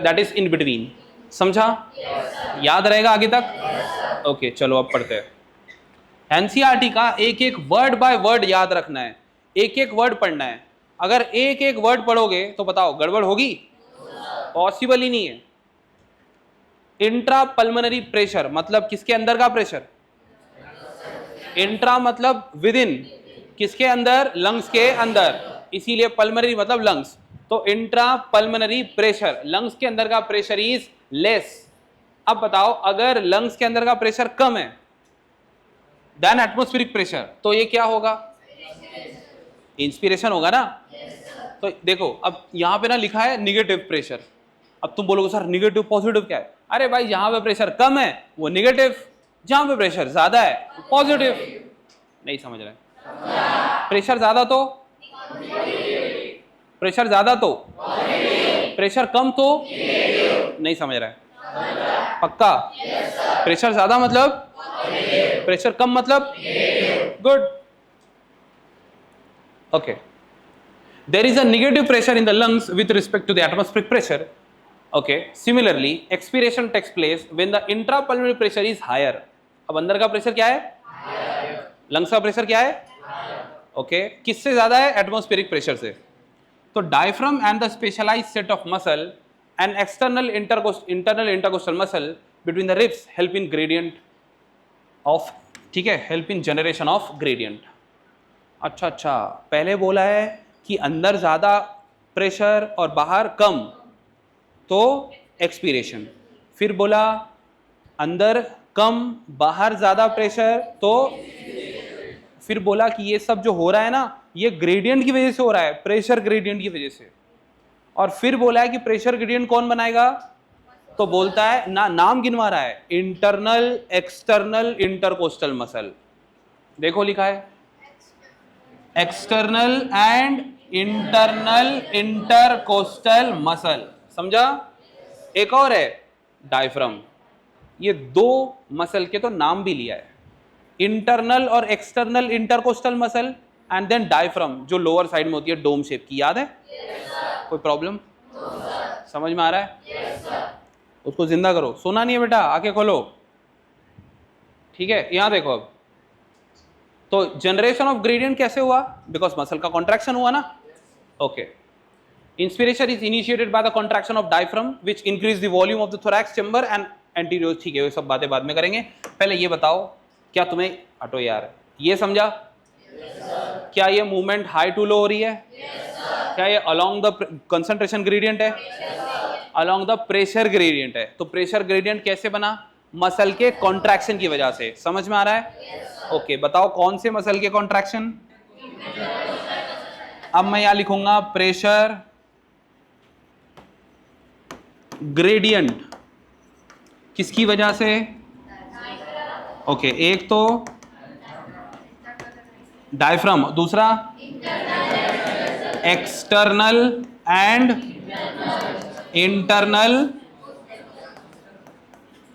That is in between. समझा? याद रहेगा आगे तक? ओके, चलो अब पढ़ते हैं। एनसीईआरटी का एक एक वर्ड बाय वर्ड याद रखना है, एक एक वर्ड पढ़ना है। अगर एक एक वर्ड पढ़ोगे तो बताओ गड़बड़ होगी? पॉसिबल ही नहीं है। इंट्रा पल्मोनरी प्रेशर मतलब किसके अंदर का प्रेशर? इंट्रा मतलब विद इन, किसके अंदर? लंग्स के अंदर, इसीलिए पल्मोनरी मतलब लंग्स। तो इंट्रा पल्मोनरी प्रेशर, लंग्स के अंदर का प्रेशर इज लेस। अब बताओ अगर लंग्स के अंदर का प्रेशर कम है देन एटमॉस्फेरिक प्रेशर, तो ये क्या होगा? इंस्पिरेशन होगा ना। तो देखो अब यहां पे ना लिखा है निगेटिव प्रेशर। अब तुम बोलोगे सर निगेटिव पॉजिटिव क्या है? अरे भाई जहां पे प्रेशर कम है वो निगेटिव, जहां पे प्रेशर ज्यादा है पॉजिटिव। नहीं समझ रहे? प्रेशर ज्यादा तो, प्रेशर ज्यादा तो, प्रेशर कम तो, नहीं समझ रहा है? पक्का? प्रेशर ज्यादा मतलब, प्रेशर कम मतलब, good. Okay, there is a negative pressure in the lungs with respect to the atmospheric pressure. Okay, similarly expiration takes place when the intrapulmonary pressure is higher. अब अंदर का प्रेशर क्या है? लंग्स का pressure क्या है? Okay, किससे ज्यादा है? एटमॉस्फेरिक प्रेशर से। तो diaphragm and the specialised set of muscle and external intercostal muscle between the ribs help in gradient of, ठीक है, help in generation of gradient. अच्छा, पहले बोला है कि अंदर ज्यादा प्रेशर और बाहर कम, तो एक्सपीरेशन। फिर बोला अंदर कम बाहर ज्यादा प्रेशर, तो फिर बोला कि ये सब जो हो रहा है ना ये ग्रेडियंट की वजह से हो रहा है, प्रेशर ग्रेडियंट की वजह से। और फिर बोला है कि प्रेशर ग्रेडियंट कौन बनाएगा? तो बोलता है ना, नाम गिनवा रहा है, इंटरनल एक्सटर्नल इंटरकोस्टल मसल। देखो लिखा है external and internal intercostal muscle. समझा? एक और है डायफ्राम। ये दो मसल के तो नाम भी लिया है, इंटरनल और external intercostal muscle, and then diaphragm जो लोअर साइड में होती है डोम शेप की। याद है? कोई प्रॉब्लम? समझ में आ रहा है? उसको जिंदा करो, सोना नहीं है बेटा, आंखें खोलो। ठीक है, यहां देखो। अब तो जनरेशन ऑफ ग्रेडियंट कैसे हुआ? बिकॉज मसल का कॉन्ट्रैक्शन हुआ ना। Okay, inspiration is initiated by the contraction of diaphragm which increase the volume of the thorax chamber and anterior. ठीक है, ये सब बातें बाद में करेंगे। पहले ये बताओ, क्या तुम्हें, हटो यार, ये समझा? क्या ये मूवमेंट हाई टू लो हो रही है? क्या ये अलोंग द कंसंट्रेशन ग्रेडियंट है? अलोंग द प्रेशर ग्रेडियंट है। तो प्रेशर ग्रेडियंट कैसे बना? मसल के कॉन्ट्रैक्शन की वजह से। समझ में आ रहा है? ओके, बताओ कौन से मसल के कॉन्ट्रैक्शन? अब मैं यहां लिखूंगा प्रेशर ग्रेडियंट किसकी वजह से? ओके, एक तो डायफ्राम, दूसरा external and internal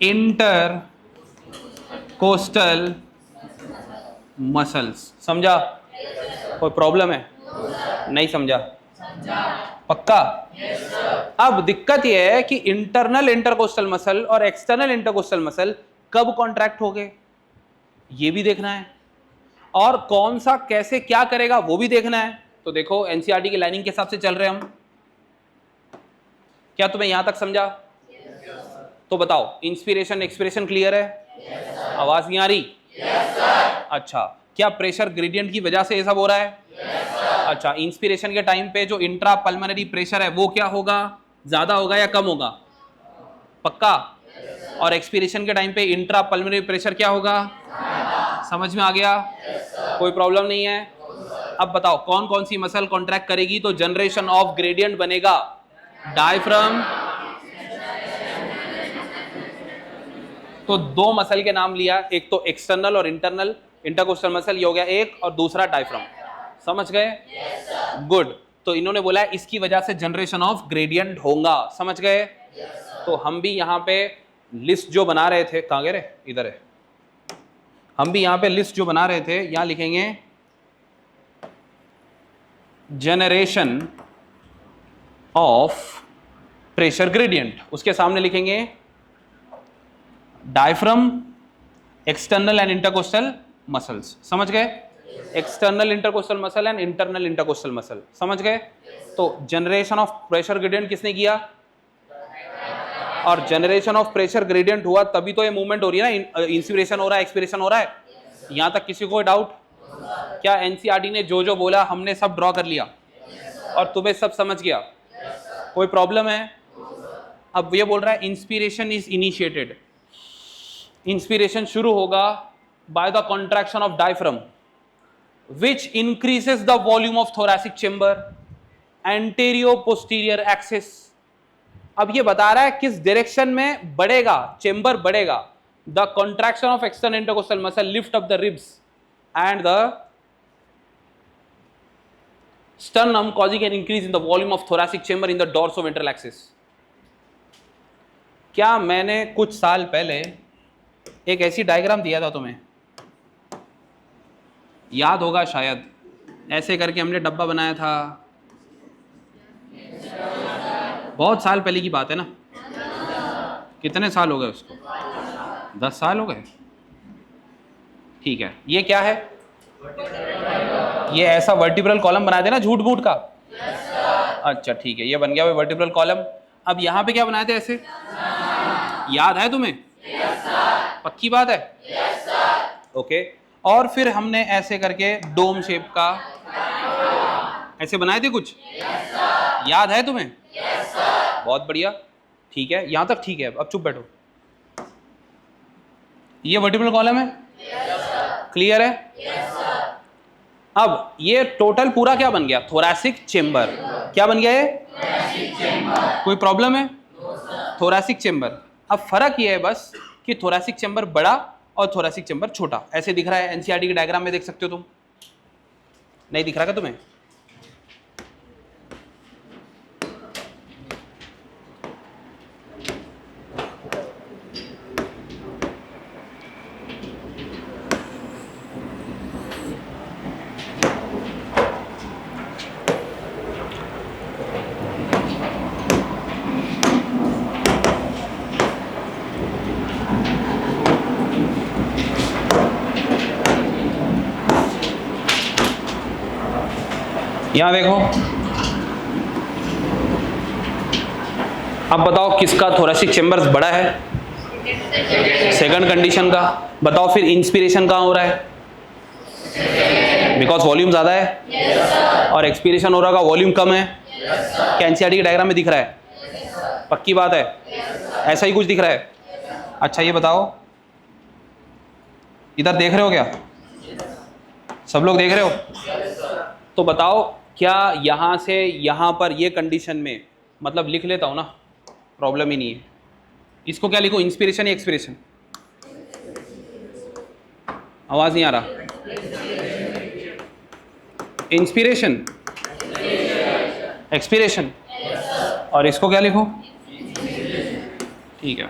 intercostal muscles. समझा? कोई प्रॉब्लम है? नहीं समझा? पक्का? अब दिक्कत यह है कि इंटरनल इंटरकोस्टल मसल और एक्सटर्नल इंटरकोस्टल मसल कब कॉन्ट्रैक्ट हो गए ये भी देखना है, और कौन सा कैसे क्या करेगा वो भी देखना है। तो देखो एनसीईआरटी की लाइनिंग के हिसाब से चल रहे हम। क्या तुम्हें यहां तक समझा? तो बताओ, इंस्पिरेशन एक्सपिरेशन क्लियर है? आवाज नहीं आ रही? अच्छा, क्या प्रेशर ग्रेडियंट की वजह से ये सब हो रहा है? अच्छा, इंस्पिरेशन के टाइम पे जो इंट्रा पल्मोनरी प्रेशर है वो क्या होगा? ज्यादा होगा या कम होगा? पक्का? और एक्सपिरेशन के टाइम पे इंट्रा पल्मोनरी प्रेशर क्या होगा? समझ में आ गया? कोई प्रॉब्लम नहीं है? अब बताओ कौन कौन सी मसल कॉन्ट्रैक्ट करेगी तो जनरेशन ऑफ ग्रेडियंट बनेगा? डायफ्राम। तो दो मसल के नाम लिया, एक तो एक्सटर्नल और इंटरनल इंटरकोस्टल मसल, ये हो गया एक, और दूसरा डायफ्राम। समझ गए? गुड। तो इन्होंने बोला है इसकी वजह से जनरेशन ऑफ ग्रेडियंट होगा। समझ गए? तो हम भी यहाँ पे लिस्ट जो बना रहे थे, कहाँ गए रे? इधर है। हम भी यहाँ पे लिस्ट जो बना रहे थे यहाँ लिखेंगे जनरेशन ऑफ प्रेशर ग्रेडियंट, उसके सामने लिखेंगे diaphragm, external and intercostal muscles. समझ गए? External intercostal muscle and internal intercostal muscle. समझ गए? तो जनरेशन ऑफ प्रेशर ग्रेडियंट किसने किया? और जनरेशन ऑफ प्रेशर ग्रेडियंट हुआ तभी तो ये मूवमेंट हो रही है ना, इंस्पिरेशन हो रहा है, एक्सपिरेशन हो रहा है। यहां तक किसी को डाउट? क्या एनसीईआरटी ने जो जो बोला हमने सब ड्रॉ कर लिया और तुम्हें सब समझ गया? कोई प्रॉब्लम है? अब ये बोल रहा है इंस्पिरेशन इज इनिशिएटेड, इंस्पिरेशन शुरू होगा by the contraction of diaphragm which increases the volume of thoracic chamber antero posterior axis. अब ये बता रहा है किस डायरेक्शन में बढ़ेगा, चेंबर बढ़ेगा। The contraction of external intercostal muscle lift up the ribs and the sternum causing an increase in the volume of thoracic chamber in the dorsoventral axis। क्या मैंने कुछ साल पहले एक ऐसी डायग्राम दिया था तुम्हें, याद होगा शायद, ऐसे करके हमने डब्बा बनाया था, बहुत साल पहले की बात है ना। कितने साल हो गए उसको? 10 साल हो गए। ठीक है, ये क्या है? ये ऐसा वर्टिब्रल कॉलम बना देना झूठ मूठ का। अच्छा ठीक है, ये बन गया वो वर्टिब्रल कॉलम। अब यहाँ पे क्या बनाए थे ऐसे? याद है तुम्हें? पक्की बात है? ओके। और फिर हमने ऐसे करके डोम शेप का ऐसे बनाए थे कुछ। याद है तुम्हें? बहुत बढ़िया। ठीक है, यहाँ तक ठीक है। अब चुप बैठो। ये वर्टिब्रल कॉलम है? क्लियर है? अब ये टोटल पूरा क्या बन गया? Thoracic chamber. क्या बन गया ये? कोई प्रॉब्लम है? Thoracic chamber. अब फर्क ये है बस कि थोरैसिक चेंबर बड़ा और थोरैसिक चेंबर छोटा। ऐसे दिख रहा है, एनसीईआरटी के डायग्राम में देख सकते हो तुम। नहीं दिख रहा क्या तुम्हें? यहां देखो, अब बताओ किसका थोरैसिक चेंबर बड़ा है? सेकंड कंडीशन का। बताओ फिर इंस्पिरेशन कहां हो रहा है? बिकॉज वॉल्यूम ज्यादा है। और एक्सपिरेशन हो रहा होगा, वॉल्यूम कम है। क्या एनसीईआरटी के डायग्राम में दिख रहा है? पक्की बात है? ऐसा ही कुछ दिख रहा है? अच्छा ये बताओ, इधर देख रहे हो क्या? सब लोग देख रहे हो? तो बताओ क्या यहां से यहां पर ये कंडीशन में, मतलब लिख लेता हूं ना, प्रॉब्लम ही नहीं है। इसको क्या लिखूं, इंस्पिरेशन या एक्सपिरेशन? आवाज नहीं आ रहा। Inspiration, expiration. और इसको क्या लिखूं? ठीक है,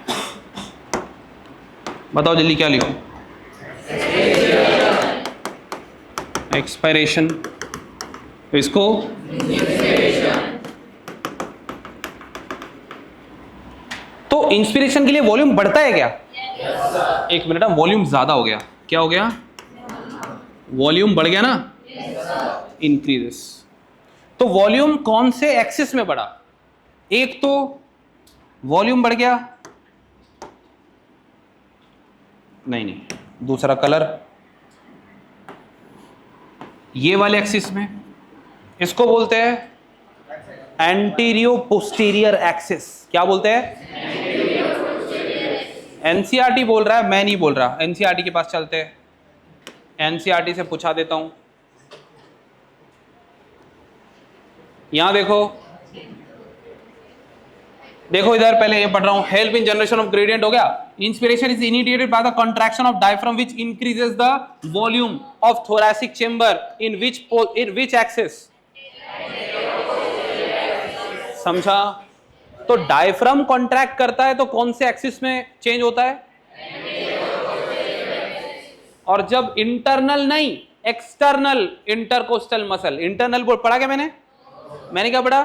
बताओ जल्दी क्या लिखूं? एक्सपायरेशन। इसको तो इंस्पिरेशन के लिए वॉल्यूम बढ़ता है क्या? एक मिनट, वॉल्यूम ज्यादा हो गया। क्या हो गया? वॉल्यूम बढ़ गया ना, इंक्रीजेस। तो वॉल्यूम कौन से एक्सिस में बढ़ा? एक तो वॉल्यूम बढ़ गया, नहीं, दूसरा कलर ये वाले एक्सिस में, इसको बोलते हैं एंटीरियो पोस्टीरियर एक्सिस। क्या बोलते हैं? एनसीईआरटी बोल रहा है, मैं नहीं बोल रहा। एनसीईआरटी के पास चलते हैं, एनसीईआरटी से पूछा देता हूं। यहां देखो, देखो इधर, पहले ये पढ़ रहा हूं। Help in generation of gradient हो गया। Inspiration is initiated by the contraction of diaphragm which increases the volume of thoracic chamber in which axis? समझा? तो डायफ्राम कॉन्ट्रैक्ट करता है तो कौन से एक्सिस में चेंज होता है? और जब इंटरनल नहीं, एक्सटर्नल इंटरकोस्टल मसल। इंटरनल पढ़ा क्या मैंने क्या पढ़ा?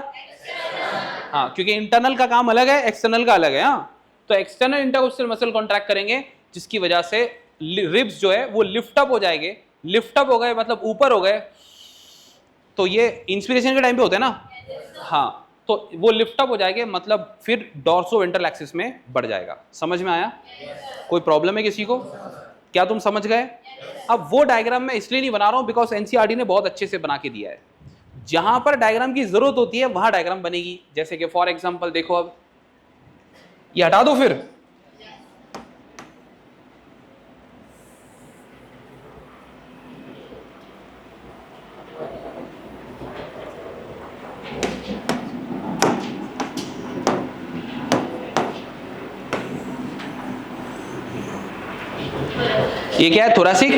हाँ, क्योंकि इंटरनल का काम अलग है, एक्सटर्नल का अलग है। हाँ, तो एक्सटर्नल इंटरकोस्टल मसल कॉन्ट्रैक्ट करेंगे, जिसकी वजह से रिब्स जो है वो लिफ्ट अप हो जाएंगे। लिफ्ट अप हो गए मतलब ऊपर हो गए, तो ये इंस्पिरेशन के टाइम पे होता है ना। हाँ, तो वो लिफ्ट अप हो जाएंगे, मतलब फिर डॉर्सो वेंट्रल एक्सिस में बढ़ जाएगा। समझ में आया? कोई प्रॉब्लम है किसी को? क्या तुम समझ गए? अब वो डायग्राम मैं इसलिए नहीं बना रहा हूं बिकॉज एनसीईआरटी ने बहुत अच्छे से बना के दिया है। जहां पर डायग्राम की जरूरत होती है वहां डायग्राम बनेगी। जैसे कि फॉर एग्जांपल देखो, अब ये हटा दो फिर। ये क्या है? थोरैसिक,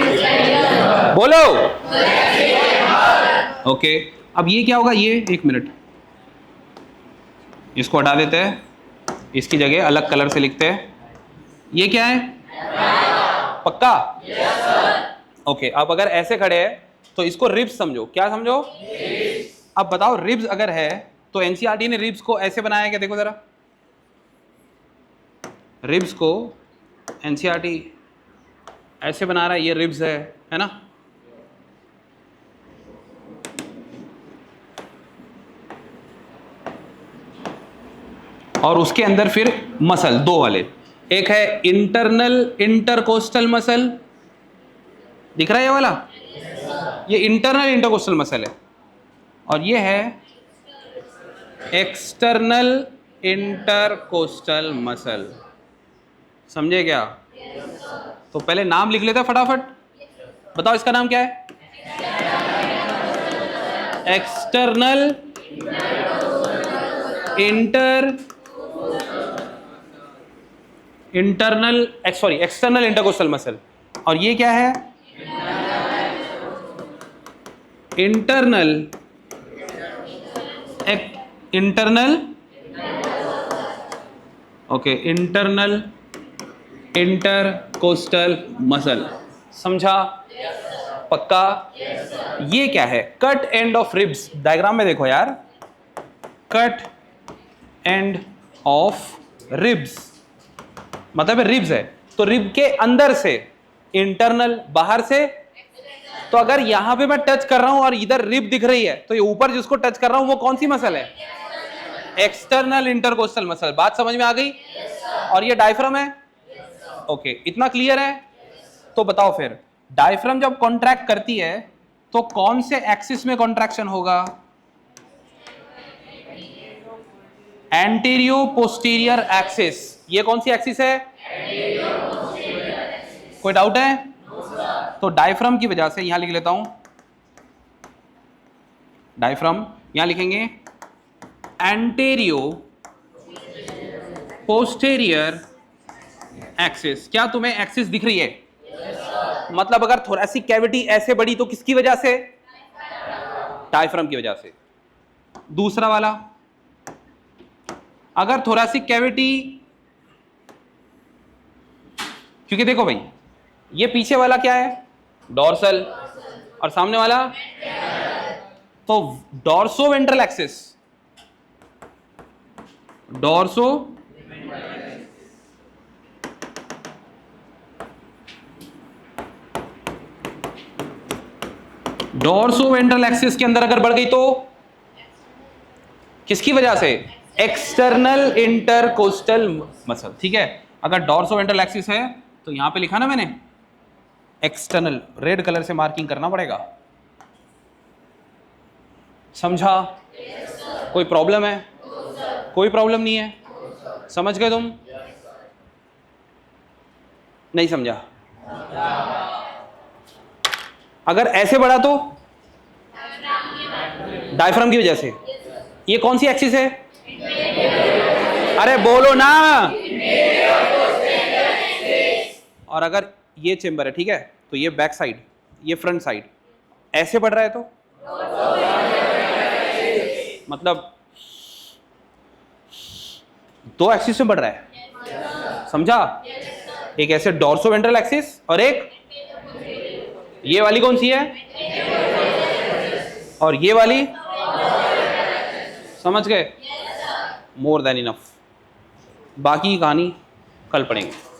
बोलो। ओके, अब ये क्या होगा? ये एक मिनट, इसको हटा देते हैं, इसकी जगह अलग कलर से लिखते हैं। ये क्या है? पक्का? ओके, अब अगर ऐसे खड़े हैं तो इसको रिब्स समझो। क्या समझो? अब बताओ, रिब्स अगर है तो एनसीईआरटी ने रिब्स को ऐसे बनाया क्या? देखो जरा, रिब्स को एनसीईआरटी ऐसे बना रहा है, ये रिब्स है ना। और उसके अंदर फिर मसल दो वाले, एक है इंटरनल इंटरकोस्टल मसल, दिख रहा है ये वाला? ये इंटरनल इंटरकोस्टल मसल है। और ये है एक्सटर्नल इंटरकोस्टल मसल। समझे क्या? तो पहले नाम लिख लेते हैं फटाफट। बताओ इसका नाम क्या है? External external intercostal muscle. और ये क्या है? Internal intercostal muscle. समझा? पक्का? ये क्या है? Cut end of ribs. Diagram में देखो यार, कट एंड ऑफ रिब्स मतलब रिब्स है, तो रिब के अंदर से, इंटरनल बाहर से। तो अगर यहां पे मैं टच कर रहा हूं और इधर रिब दिख रही है, तो ये ऊपर जिसको टच कर रहा हूं वो कौन सी मसल है? External intercostal muscle. बात समझ में आ गई? और ये डायफ्राम है। ओके, इतना क्लियर है? तो बताओ फिर, डायफ्राम जब कॉन्ट्रैक्ट करती है तो कौन से एक्सिस में कॉन्ट्रैक्शन होगा? एंटीरियो पोस्टीरियर एक्सिस। ये कौन सी एक्सिस है? कोई डाउट है? तो डायफ्राम की वजह से यहां लिख लेता हूं, डायफ्राम यहां लिखेंगे एंटीरियो पोस्टीरियर एक्सिस। क्या तुम्हें एक्सिस दिख रही है? मतलब अगर थोरैसिक कैविटी ऐसे बढ़ी तो किसकी वजह से? डायफ्राम की वजह से। दूसरा वाला, अगर थोरैसिक कैविटी, क्योंकि देखो भाई, ये पीछे वाला क्या है? डॉर्सल, और सामने वाला, तो dorso ventral axis, dorso dorso ventral axis के अंदर अगर बढ़ गई तो किसकी वजह से? External intercostal muscle. ठीक है, अगर डॉर्सो वेंट्रल एक्सिस है तो यहां पे लिखा ना मैंने एक्सटर्नल, रेड कलर से मार्किंग करना पड़ेगा। समझा? कोई प्रॉब्लम है? कोई प्रॉब्लम नहीं है? समझ गए तुम? नहीं समझा? अगर ऐसे बढ़ा तो डायफ्राम की वजह से। ये कौन सी एक्सिस है? अरे बोलो ना। और अगर ये चेंबर है, ठीक है, तो ये बैक साइड, ये फ्रंट साइड, ऐसे बढ़ रहा है तो मतलब दो एक्सिस में बढ़ रहा है। समझा? एक ऐसे डॉर्सो वेंट्रल एक्सिस और एक ये वाली कौन सी है? और ये वाली। समझ गए? More than enough. बाकी की कहानी कल पढ़ेंगे।